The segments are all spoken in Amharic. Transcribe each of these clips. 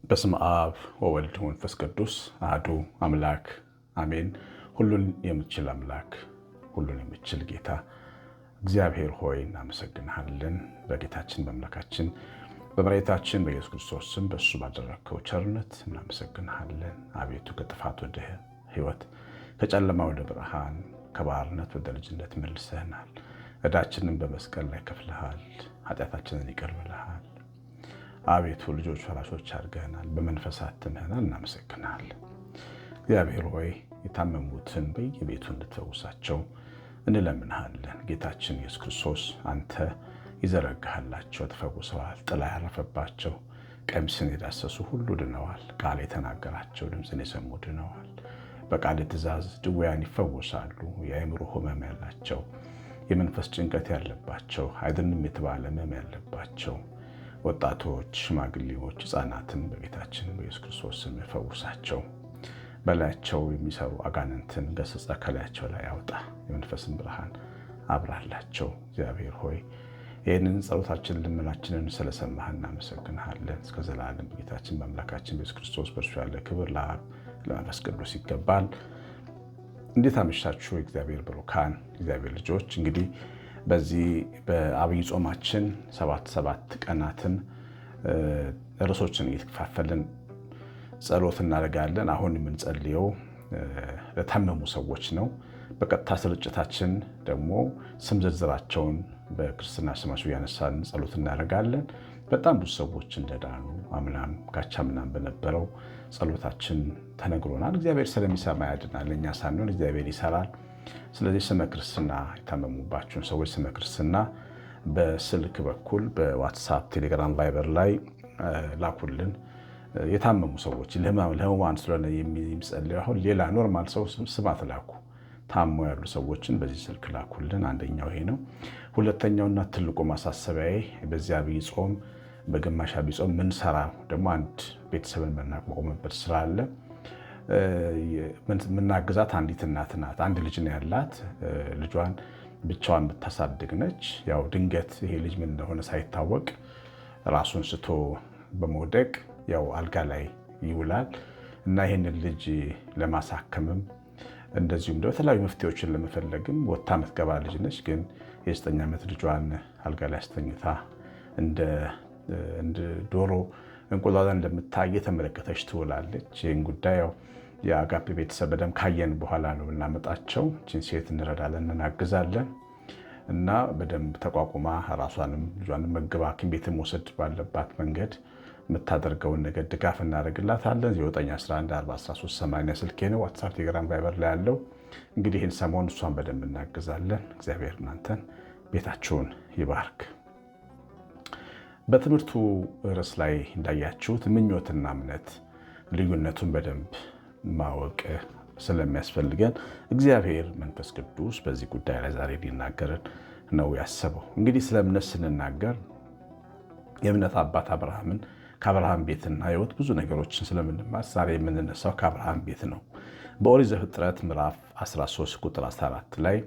በስመ አብ ወወልድ ወመንፈስ ቅዱስ አሐዱ አምላክ አሜን። ሁሉን የምትችል አምላክ፣ ሁሉን የምትችል ጌታ እግዚአብሔር ሆይ እናመሰግንሃለን። በጌታችን በአምላካችን በመድኃኒታችን በኢየሱስ ክርስቶስ ስም በእሱ ባደረግከው ቸርነት እናመሰግንሃለን። አቤቱ ከጥፋት ወደ ሕይወት፣ ከጨለማ ወደ ብርሃን፣ ከባርነት ወደ ልጅነት መልሰህናል። ዕዳችንን በመስቀል ላይ ከፍለሃል፣ ኃጢአታችንን ይቅር ብለሃል። አቤቱ ልጆች ፈራሾች አድርገህናል፣ በመንፈስ አትመህናል። እናመሰግናለን። እግዚአብሔር ሆይ የታመሙትን በየቤቱ እንድትፈውሳቸው እንለምንሃለን። ጌታችን ኢየሱስ ክርስቶስ አንተ ይዘረጋሃላቸው ተፈውሰዋል። ጥላ ያረፈባቸው ቀሚስን የዳሰሱ ሁሉ ድነዋል። ቃል የተናገራቸው ድምፅን የሰሙ ድነዋል። በቃል ትእዛዝ ድውያን ይፈወሳሉ። የአእምሮ ሕመም ያላቸው፣ የመንፈስ ጭንቀት ያለባቸው፣ አይድንም የተባለ ሕመም ያለባቸው ወጣቶች፣ ሽማግሌዎች፣ ሕፃናትን በጌታችን በኢየሱስ ክርስቶስ ስም ፈውሳቸው። በላያቸው የሚሰሩ አጋንንትን ገስጸ ከላያቸው ላይ ያውጣ። የመንፈስን ብርሃን አብራላቸው። እግዚአብሔር ሆይ ይህንን ጸሎታችንን ልመናችንን ስለሰማህ እናመሰግንሃለን። እስከ ዘላለም በጌታችን በአምላካችን በኢየሱስ ክርስቶስ በእርሱ ያለ ክብር ለአብ ለመንፈስ ቅዱስ ይገባል። እንዴት አመሻችሁ የእግዚአብሔር ብሩካን እግዚአብሔር ልጆች። እንግዲህ በዚህ በአብይ ጾማችን 7 ቀናትን ርዕሶችን እየተከፋፈልን ጸሎት እናደርጋለን። አሁን የምንጸልየው ለታመሙ ሰዎች ነው። በቀጥታ ስርጭታችን ደግሞ ስም ዝርዝራቸውን በክርስትና ስማቸው እያነሳን ጸሎት እናደርጋለን። በጣም ብዙ ሰዎች እንደዳኑ አምናም ካቻምናም በነበረው ጸሎታችን ተነግሮናል። እግዚአብሔር ስለሚሰማ ያድናል። እኛ ሳንሆን እግዚአብሔር ይሰራል። ስለዚህ ስመ ክርስትና የታመሙባቸውን ሰዎች ስመ ክርስትና በስልክ በኩል በዋትሳፕ፣ ቴሌግራም፣ ቫይበር ላይ ላኩልን። የታመሙ ሰዎች ለህሙማን ስለሆነ የሚጸልዩ አሁን ሌላ ኖርማል ሰው ስም አትላኩ። ታሞ ያሉ ሰዎችን በዚህ ስልክ ላኩልን። አንደኛው ይሄ ነው። ሁለተኛውና ትልቁ ማሳሰቢያዬ በዚህ አብይ ጾም በግማሽ አብይ ጾም ምንሰራ ደግሞ አንድ ቤተሰብን የምናቋቁምበት ስራ አለ። ምናግዛት አንዲት እናት ናት። አንድ ልጅ ነው ያላት። ልጇን ብቻዋን የምታሳድግ ነች። ያው ድንገት ይሄ ልጅ ምን እንደሆነ ሳይታወቅ ራሱን ስቶ በመውደቅ ያው አልጋ ላይ ይውላል እና ይህንን ልጅ ለማሳከምም እንደዚሁም ደግሞ የተለያዩ መፍትሄዎችን ለመፈለግም ወጥታ የምትገባ ልጅ ነች። ግን የ9 ዓመት ልጇን አልጋ ላይ አስተኝታ እንደ ዶሮ እንቁላሏን እንደምታይ እየተመለከተች ትውላለች። ይህን ጉዳይ ያው የአጋፔ ቤተሰብ በደንብ ካየን በኋላ ነው እናመጣቸው። ይህችን ሴት እንረዳለን፣ እናግዛለን እና በደንብ ተቋቁማ ራሷንም ልጇንም መግባ ሐኪም ቤት መውሰድ ባለባት መንገድ የምታደርገውን ነገር ድጋፍ እናደርግላታለን። 9114138 ስልኬ ነው። ዋትሳፕ፣ ቴሌግራም፣ ቫይበር ላይ ያለው እንግዲህ ይህን ሰሞን እሷን በደንብ እናግዛለን። እግዚአብሔር እናንተን ቤታችሁን ይባርክ። በትምህርቱ ርዕስ ላይ እንዳያችሁት ምኞትና እምነት ልዩነቱን በደንብ ማወቅ ስለሚያስፈልገን እግዚአብሔር መንፈስ ቅዱስ በዚህ ጉዳይ ላይ ዛሬ ሊናገረን ነው ያሰበው። እንግዲህ ስለ እምነት ስንናገር የእምነት አባት አብርሃምን ከአብርሃም ቤትና ሕይወት ብዙ ነገሮችን ስለምንማር ዛሬ የምንነሳው ከአብርሃም ቤት ነው። በኦሪት ዘፍጥረት ምዕራፍ 13 ቁጥር 14 ላይ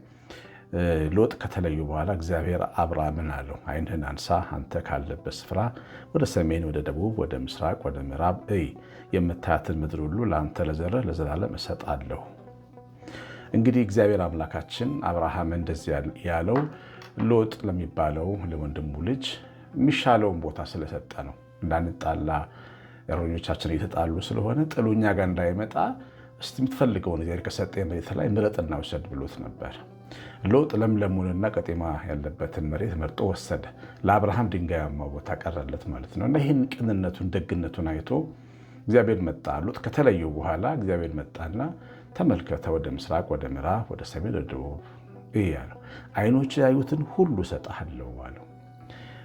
ሎጥ ከተለዩ በኋላ እግዚአብሔር አብርሃምን አለው፣ ዓይንህን አንሳ፣ አንተ ካለበት ስፍራ ወደ ሰሜን፣ ወደ ደቡብ፣ ወደ ምስራቅ፣ ወደ ምዕራብ እይ፣ የምታያትን ምድር ሁሉ ለአንተ ለዘርህ ለዘላለም እሰጣለሁ። እንግዲህ እግዚአብሔር አምላካችን አብርሃምን እንደዚህ ያለው ሎጥ ለሚባለው ለወንድሙ ልጅ የሚሻለውን ቦታ ስለሰጠ ነው። እንዳንጣላ እረኞቻችን እየተጣሉ ስለሆነ ጥሉ እኛ ጋር እንዳይመጣ እስቲ የምትፈልገውን ነገር ከሰጠኝ መሬት ላይ ምረጥና ውሰድ ብሎት ነበር። ሎጥ ለምለሙንና ቀጤማ ያለበትን መሬት መርጦ ወሰደ። ለአብርሃም ድንጋያማ ቦታ ቀረለት ማለት ነው። እና ይህን ቅንነቱን ደግነቱን አይቶ እግዚአብሔር መጣ። ሎጥ ከተለዩ በኋላ እግዚአብሔር መጣና ተመልከተ፣ ወደ ምስራቅ፣ ወደ ምዕራብ፣ ወደ ሰሜን፣ ወደ ደቡብ እይ አለው። ዓይኖች ያዩትን ሁሉ እሰጥሃለሁ አለው።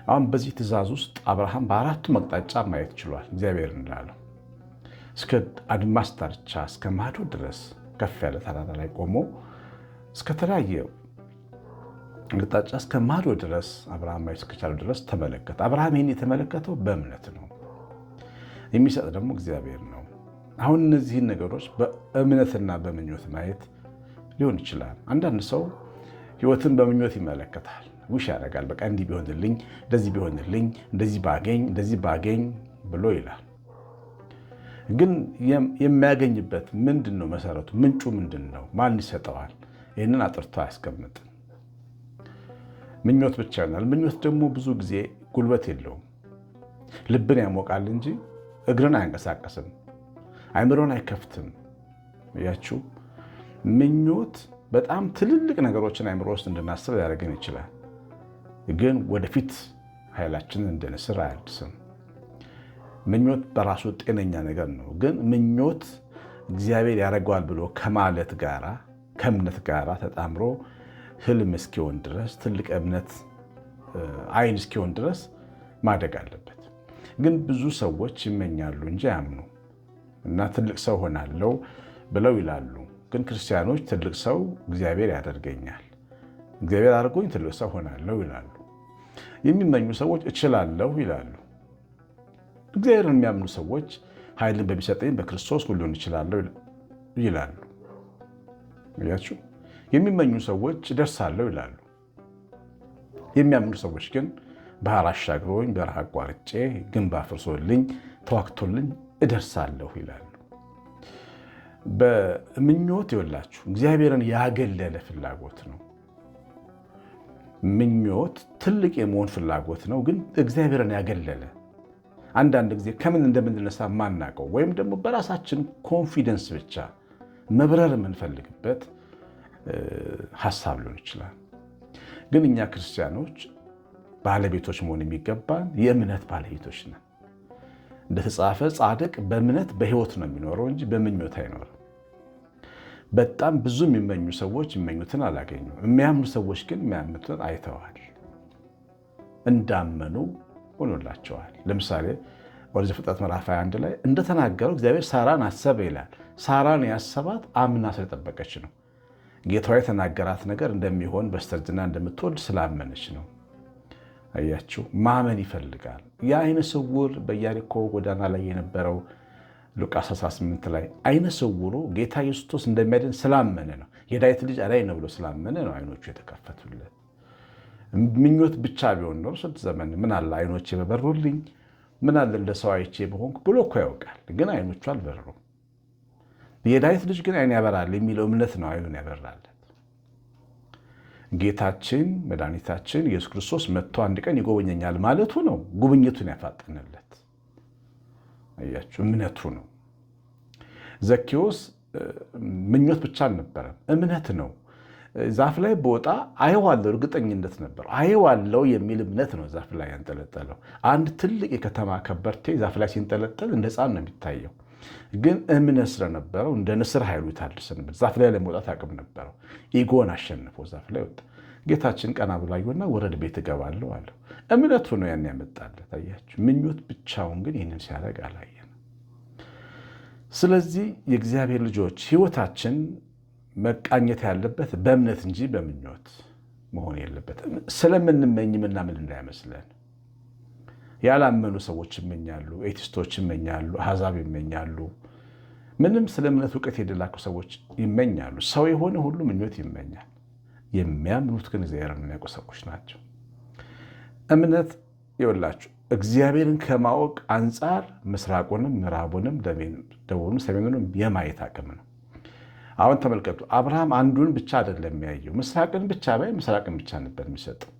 አሁን በዚህ ትእዛዝ ውስጥ አብርሃም በአራቱም አቅጣጫ ማየት ችሏል። እግዚአብሔር እንዳለው እስከ አድማስ ዳርቻ እስከ ማዶ ድረስ ከፍ ያለ ተራራ ላይ ቆሞ እስከ ተለያየ አቅጣጫ እስከ ማዶ ድረስ አብርሃም ማየት እስከቻለው ድረስ ተመለከተ። አብርሃም ይህን የተመለከተው በእምነት ነው። የሚሰጥ ደግሞ እግዚአብሔር ነው። አሁን እነዚህን ነገሮች በእምነትና በምኞት ማየት ሊሆን ይችላል። አንዳንድ ሰው ህይወትን በምኞት ይመለከታል። ውሽ ያደርጋል። በቃ እንዲህ ቢሆንልኝ፣ እንደዚህ ቢሆንልኝ፣ እንደዚህ ባገኝ ብሎ ይላል። ግን የሚያገኝበት ምንድን ነው? መሰረቱ ምንጩ ምንድን ነው? ማን ይሰጠዋል? ይህንን አጥርቶ አያስቀምጥም። ምኞት ብቻ ይሆናል። ምኞት ደግሞ ብዙ ጊዜ ጉልበት የለውም። ልብን ያሞቃል እንጂ እግርን አያንቀሳቀስም፣ አይምሮን አይከፍትም። ያችሁ ምኞት በጣም ትልልቅ ነገሮችን አይምሮ ውስጥ እንድናስብ ሊያደርገን ይችላል። ግን ወደፊት ኃይላችንን እንደ ንስር አያድስም። ምኞት በራሱ ጤነኛ ነገር ነው። ግን ምኞት እግዚአብሔር ያደርገዋል ብሎ ከማለት ጋራ ከእምነት ጋራ ተጣምሮ ህልም እስኪሆን ድረስ ትልቅ እምነት አይን እስኪሆን ድረስ ማደግ አለበት። ግን ብዙ ሰዎች ይመኛሉ እንጂ አያምኑ እና ትልቅ ሰው ሆናለሁ ብለው ይላሉ። ግን ክርስቲያኖች ትልቅ ሰው እግዚአብሔር ያደርገኛል፣ እግዚአብሔር አድርጎኝ ትልቅ ሰው ሆናለሁ ይላሉ። የሚመኙ ሰዎች እችላለሁ ይላሉ። እግዚአብሔርን የሚያምኑ ሰዎች ኃይልን በሚሰጠኝ በክርስቶስ ሁሉን እችላለሁ ይላሉ። ያችሁ የሚመኙ ሰዎች እደርሳለሁ ይላሉ። የሚያምኑ ሰዎች ግን ባህር አሻግሮኝ በረሃ አቋርጬ ግንብ አፍርሶልኝ ተዋክቶልኝ እደርሳለሁ ይላሉ። በምኞት ይወላችሁ እግዚአብሔርን ያገለለ ፍላጎት ነው። ምኞት ትልቅ የመሆን ፍላጎት ነው፣ ግን እግዚአብሔርን ያገለለ አንዳንድ ጊዜ ከምን እንደምንነሳ ማናቀው ወይም ደግሞ በራሳችን ኮንፊደንስ ብቻ መብረር የምንፈልግበት ሀሳብ ሊሆን ይችላል። ግን እኛ ክርስቲያኖች ባለቤቶች መሆን የሚገባን የእምነት ባለቤቶች ነን። እንደተጻፈ ጻድቅ በእምነት በሕይወት ነው የሚኖረው እንጂ በምኞት አይኖርም። በጣም ብዙ የሚመኙ ሰዎች የሚመኙትን አላገኙም። የሚያምኑ ሰዎች ግን የሚያምኑትን አይተዋል፣ እንዳመኑ ሆኖላቸዋል። ለምሳሌ ኦሪት ዘፍጥረት ምዕራፍ 21 ላይ እንደተናገረው እግዚአብሔር ሳራን አሰበ ይላል። ሳራን ያሰባት አምና ስለጠበቀች ነው። ጌታዋ የተናገራት ነገር እንደሚሆን በስተርጅና እንደምትወልድ ስላመነች ነው። አያችሁ፣ ማመን ይፈልጋል። የዓይነ ስውር በኢያሪኮ ጎዳና ላይ የነበረው ሉቃስ 18 ላይ ዓይነ ስውሩ ጌታ ኢየሱስ ክርስቶስ እንደሚያድን ስላመነ ነው። የዳዊት ልጅ አዳኝ ነው ብሎ ስላመነ ነው ዓይኖቹ የተከፈቱለት። ምኞት ብቻ ቢሆን ኖሮ ስንት ዘመን ምን አለ ዓይኖቼ በበሩልኝ፣ ምን አለ እንደ ሰው አይቼ በሆንኩ ብሎ እኮ ያውቃል። ግን ዓይኖቹ አልበሩም። የዳዊት ልጅ ግን ዓይን ያበራል የሚለው እምነት ነው ዓይኑን ያበራለት። ጌታችን መድኃኒታችን ኢየሱስ ክርስቶስ መጥቶ አንድ ቀን ይጎበኘኛል ማለቱ ነው ጉብኝቱን ያፋጠነለት። አያችሁ፣ እምነቱ ነው። ዘኬዎስ ምኞት ብቻ አልነበረም፣ እምነት ነው። ዛፍ ላይ በወጣ አየዋለሁ እርግጠኝነት ነበር። አየዋለሁ የሚል እምነት ነው ዛፍ ላይ ያንጠለጠለው። አንድ ትልቅ የከተማ ከበርቴ ዛፍ ላይ ሲንጠለጠል እንደ ሕፃን ነው የሚታየው። ግን እምነት ስለነበረው እንደ ንስር ኃይሉ ይታደስ ነበር። ዛፍ ላይ ለመውጣት አቅም ነበረው። ኢጎን አሸንፎ ዛፍ ላይ ወጣ። ጌታችን ቀና ብሎ አየውና ወረድ ቤት እገባለሁ አለው። እምነቱ ነው ያን ያመጣለት። አያችሁ፣ ምኞት ብቻውን ግን ይህንን ሲያደርግ አላየንም። ስለዚህ የእግዚአብሔር ልጆች ሕይወታችን መቃኘት ያለበት በእምነት እንጂ በምኞት መሆን የለበትም። ስለምንመኝ ምናምን እንዳይመስለን። ያላመኑ ሰዎች ይመኛሉ፣ ኤቲስቶች ይመኛሉ፣ አሕዛብ ይመኛሉ፣ ምንም ስለ እምነት እውቀት የሌላቸው ሰዎች ይመኛሉ። ሰው የሆነ ሁሉ ምኞት ይመኛል። የሚያምኑት ግን እግዚአብሔርን የሚያውቁ ሰዎች ናቸው። እምነት ይወላችሁ እግዚአብሔርን ከማወቅ አንጻር ምስራቁንም ምዕራቡንም ደቡብንም ሰሜኑንም የማየት አቅም ነው። አሁን ተመልከቱ፣ አብርሃም አንዱን ብቻ አይደለም የሚያየው። ምስራቅን ብቻ ባይ ምስራቅን ብቻ ነበር የሚሰጠው።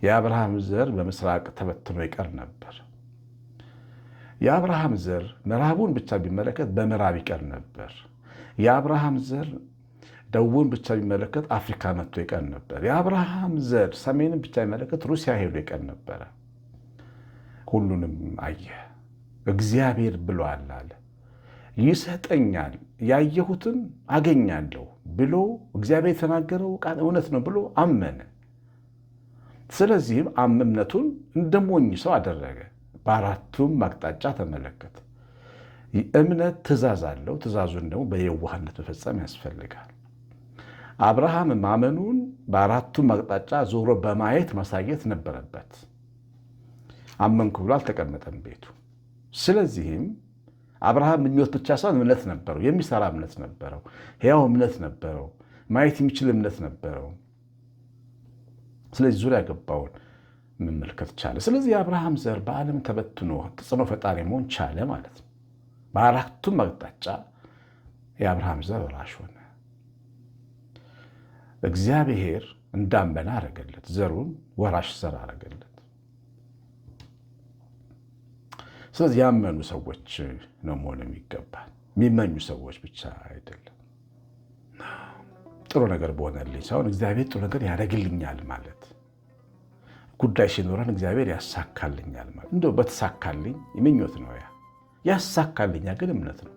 የአብርሃም ዘር በምስራቅ ተበትኖ ይቀር ነበር። የአብርሃም ዘር ምዕራቡን ብቻ ቢመለከት በምዕራብ ይቀር ነበር። የአብርሃም ዘር ደቡብን ብቻ ቢመለከት አፍሪካ መጥቶ ይቀር ነበር። የአብርሃም ዘር ሰሜንን ብቻ ቢመለከት ሩሲያ ሄዶ ይቀር ነበረ። ሁሉንም አየ። እግዚአብሔር ብሏል አለ፣ ይሰጠኛል፣ ያየሁትን አገኛለሁ ብሎ እግዚአብሔር የተናገረው ቃል እውነት ነው ብሎ አመነ። ስለዚህም እምነቱን እንደሞኝ ሰው አደረገ። በአራቱም አቅጣጫ ተመለከተ። እምነት ትእዛዝ አለው። ትእዛዙን ደግሞ በየዋህነት መፈጸም ያስፈልጋል። አብርሃም ማመኑን በአራቱም አቅጣጫ ዞሮ በማየት ማሳየት ነበረበት። አመንኩ ብሎ አልተቀመጠም ቤቱ። ስለዚህም አብርሃም ምኞት ብቻ ሳይሆን እምነት ነበረው። የሚሰራ እምነት ነበረው። ሕያው እምነት ነበረው። ማየት የሚችል እምነት ነበረው። ስለዚህ ዙሪያ ገባውን መመልከት ቻለ። ስለዚህ የአብርሃም ዘር በዓለም ተበትኖ ተጽዕኖ ፈጣሪ መሆን ቻለ ማለት ነው። በአራቱም አቅጣጫ የአብርሃም ዘር ወራሽ ሆነ። እግዚአብሔር እንዳመነ አረገለት፣ ዘሩን ወራሽ ዘር አረገለት። ስለዚህ ያመኑ ሰዎች ነው መሆን የሚገባል፣ የሚመኙ ሰዎች ብቻ አይደለም። ጥሩ ነገር በሆነልኝ ሳይሆን እግዚአብሔር ጥሩ ነገር ያደርግልኛል ማለት፣ ጉዳይ ሲኖረን እግዚአብሔር ያሳካልኛል ማለት። እንደው በተሳካልኝ ምኞት ነው፣ ያሳካልኛል ግን እምነት ነው።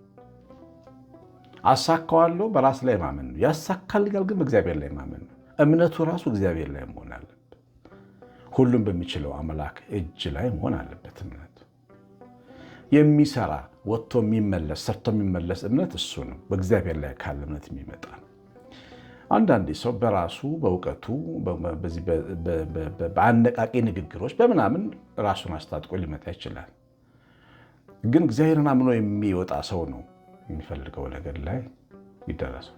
አሳካዋለሁ በራስ ላይ ማመን ነው። ያሳካልኛል ግን በእግዚአብሔር ላይ ማመን ነው። እምነቱ ራሱ እግዚአብሔር ላይ መሆን አለበት። ሁሉም በሚችለው አምላክ እጅ ላይ መሆን አለበት እምነቱ። የሚሰራ ወጥቶ የሚመለስ ሰርቶ የሚመለስ እምነት እሱ ነው። በእግዚአብሔር ላይ ካለ እምነት የሚመጣ ነው። አንዳንድ ሰው በራሱ በእውቀቱ በአነቃቂ ንግግሮች በምናምን ራሱን አስታጥቆ ሊመጣ ይችላል። ግን እግዚአብሔርን አምኖ የሚወጣ ሰው ነው የሚፈልገው ነገር ላይ ይደረሰው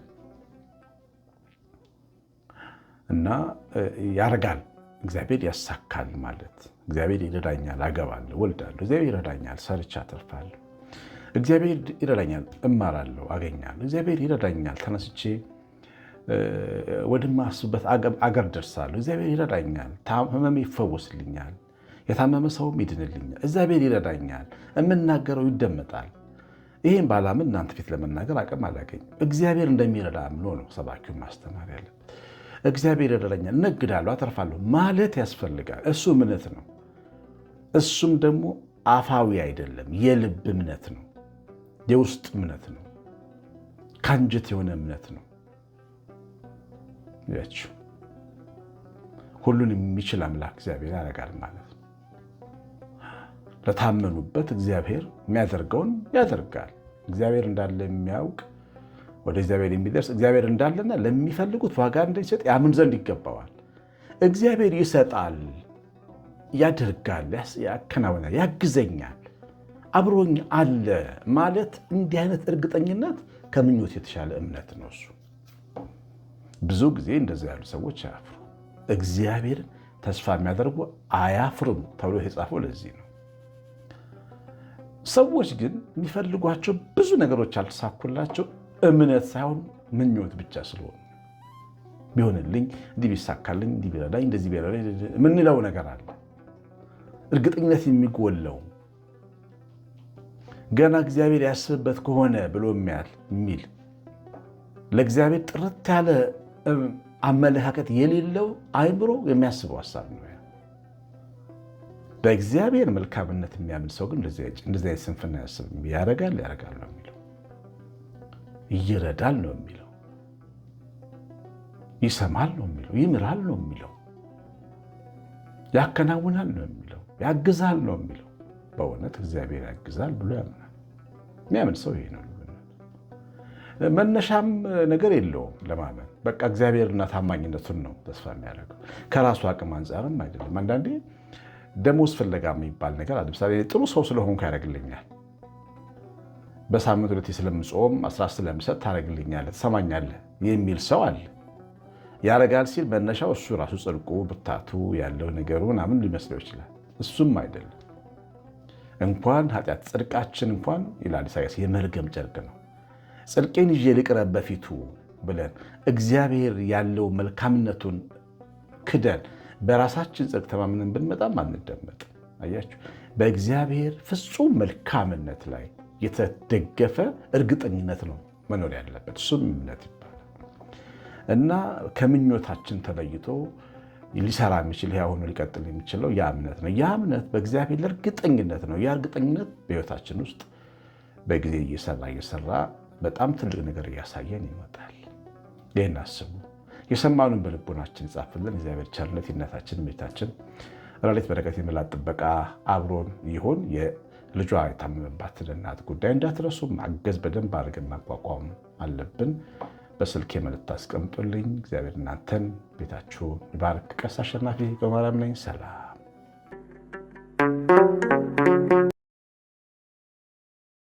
እና ያርጋል። እግዚአብሔር ያሳካል ማለት እግዚአብሔር ይረዳኛል፣ አገባለሁ፣ ወልዳለሁ፣ እግዚአብሔር ይረዳኛል፣ ሰርቻ አተርፋለሁ፣ እግዚአብሔር ይረዳኛል፣ እማራለሁ፣ አገኛለሁ፣ እግዚአብሔር ይረዳኛል፣ ተነስቼ ወደማስበት አገር ደርሳለሁ፣ እግዚአብሔር ይረዳኛል፣ ህመሜ ይፈወስልኛል፣ የታመመ ሰውም ይድንልኛል፣ እግዚአብሔር ይረዳኛል፣ የምናገረው ይደመጣል። ይህም ባላምን እናንተ ፊት ለመናገር አቅም አላገኝም። እግዚአብሔር እንደሚረዳ አምኖ ነው ሰባኪውን ማስተማር ያለበት። እግዚአብሔር ይረዳኛል፣ እነግዳለሁ፣ አተርፋለሁ ማለት ያስፈልጋል። እሱ እምነት ነው። እሱም ደግሞ አፋዊ አይደለም፣ የልብ እምነት ነው፣ የውስጥ እምነት ነው፣ ከአንጀት የሆነ እምነት ነው። ያችሁ ሁሉን የሚችል አምላክ እግዚአብሔር ያደርጋል ማለት ነው። ለታመኑበት እግዚአብሔር የሚያደርገውን ያደርጋል። እግዚአብሔር እንዳለ የሚያውቅ ወደ እግዚአብሔር የሚደርስ እግዚአብሔር እንዳለና ለሚፈልጉት ዋጋ እንደሚሰጥ ያምን ዘንድ ይገባዋል። እግዚአብሔር ይሰጣል፣ ያደርጋል፣ ያከናውናል፣ ያግዘኛል፣ አብሮኝ አለ ማለት እንዲህ አይነት እርግጠኝነት ከምኞት የተሻለ እምነት ነው እሱ። ብዙ ጊዜ እንደዚህ ያሉ ሰዎች አያፍሩ። እግዚአብሔር ተስፋ የሚያደርጉ አያፍሩም ተብሎ የተጻፈው ለዚህ ነው። ሰዎች ግን የሚፈልጓቸው ብዙ ነገሮች አልተሳኩላቸው እምነት ሳይሆን ምኞት ብቻ ስለሆነ ቢሆንልኝ፣ እንዲህ ቢሳካልኝ፣ እንዲህ ቢረዳኝ፣ እንደዚህ ቢረዳኝ የምንለው ነገር አለ። እርግጠኝነት የሚጎለው ገና እግዚአብሔር ያስብበት ከሆነ ብሎ የሚል ለእግዚአብሔር ጥርት ያለ አመለካከት የሌለው አይምሮ የሚያስበው ሀሳብ ነው። በእግዚአብሔር መልካምነት የሚያምን ሰው ግን እንደዚህ አይነት ስንፍና ያስብም። ያረጋል ነው የሚለው፣ ይረዳል ነው የሚለው፣ ይሰማል ነው የሚለው፣ ይምራል ነው የሚለው፣ ያከናውናል ነው የሚለው፣ ያግዛል ነው የሚለው። በእውነት እግዚአብሔር ያግዛል ብሎ ያምናል። የሚያምን ሰው ይሄ ነው። መነሻም ነገር የለውም ለማመን። በቃ እግዚአብሔርና ታማኝነቱን ነው ተስፋ የሚያደርገው። ከራሱ አቅም አንጻርም አይደለም። አንዳንዴ ደሞዝ ፍለጋ የሚባል ነገር አለ። ለምሳሌ ጥሩ ሰው ስለሆንኩ ያደርግልኛል፣ በሳምንት 2 ስለምጾም 10 ስለምሰጥ ታደርግልኛለህ፣ ትሰማኛለህ የሚል ሰው አለ። ያረጋል ሲል መነሻው እሱ ራሱ ጽድቁ፣ ብርታቱ ያለው ነገሩ ምናምን ሊመስለው ይችላል። እሱም አይደለም። እንኳን ኃጢአት ጽድቃችን እንኳን ይላል ኢሳይያስ የመርገም ጨርቅ ነው። ጽድቄን ይዤ ልቅረብ በፊቱ ብለን እግዚአብሔር ያለው መልካምነቱን ክደን በራሳችን ጽድቅ ተማምነን ብንመጣም አንደመጥ። አያችሁ፣ በእግዚአብሔር ፍጹም መልካምነት ላይ የተደገፈ እርግጠኝነት ነው መኖር ያለበት። እሱም እምነት ይባላል እና ከምኞታችን ተለይቶ ሊሰራ የሚችል ሕያው ሆኖ ሊቀጥል የሚችለው ያ እምነት ነው። ያ እምነት በእግዚአብሔር እርግጠኝነት ነው። ያ እርግጠኝነት በሕይወታችን ውስጥ በጊዜ እየሰራ በጣም ትልቅ ነገር እያሳየን ይመጣል። ይህን አስቡ። የሰማኑን በልቦናችን ጻፍልን። እግዚአብሔር ቸርነት የእናታችን ቤታችን ረድኤት በረከት የመላት ጥበቃ አብሮን ይሁን። የልጇ የታመመባትን እናት ጉዳይ እንዳትረሱ። ማገዝ በደንብ አድርገን ማቋቋም አለብን። በስልክ መልእክት አስቀምጡልኝ። እግዚአብሔር እናንተን ቤታችሁን ይባርክ። ቀሲስ አሸናፊ ገብረማርያም ነኝ። ሰላም